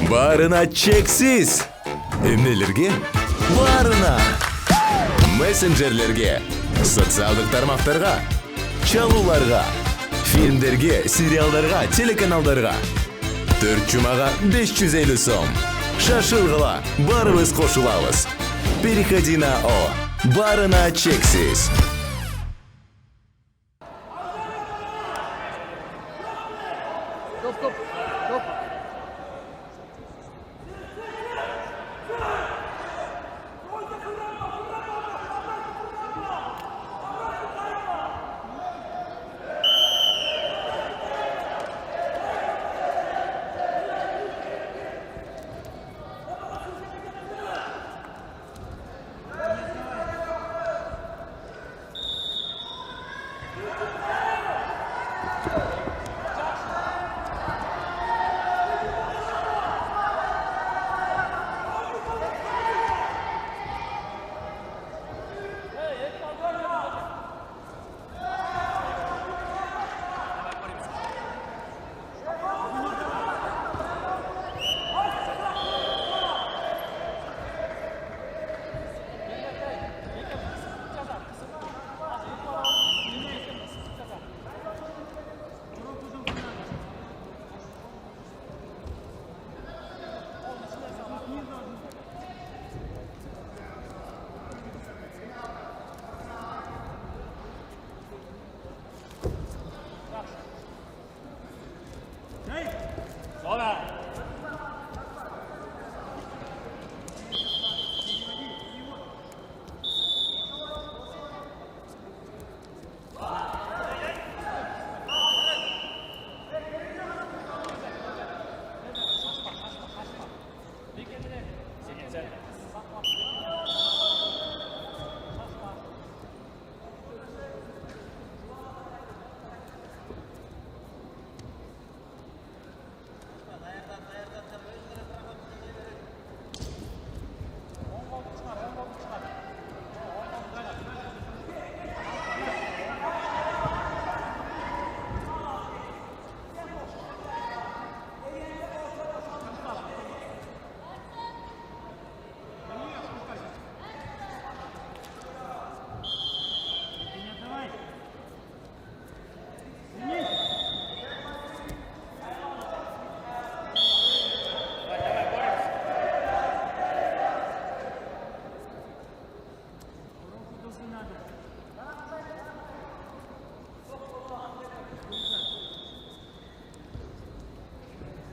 Барына чексиз. Эмнелерге? Барына. Мессенджерлерге, социалдык тармактарга, чалууларга, фильмдерге, сериалдарга, телеканалдарга. 4 жумага 550 сом. Шашылгыла, барыбыз кошулабыз. Переходи на О. Барына чексиз. Стоп.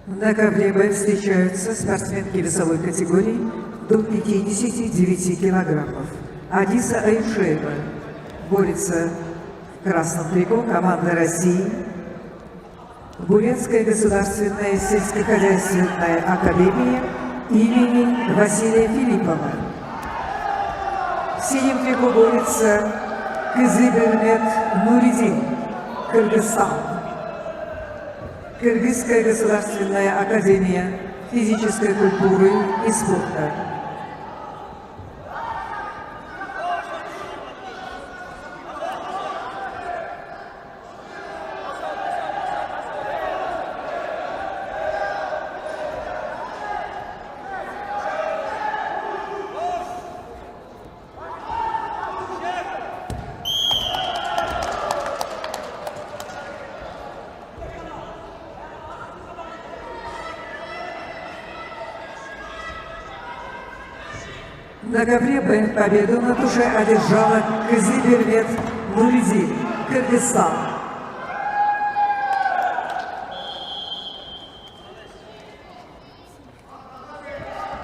На ковре Б встречаются спортсменки весовой категории до 59 килограммов. Адиса Аюшеева борется в красном трико команда России. Бурятская государственная сельскохозяйственная академия имени Василия Филиппова. В синем трико борется Кызыбермет Нуридин, Кыргызстан. Кыргызская государственная академия физической культуры и спорта. На ковре Б победу на туше одержала Кызыбермет Нуридин, Кыргызстан.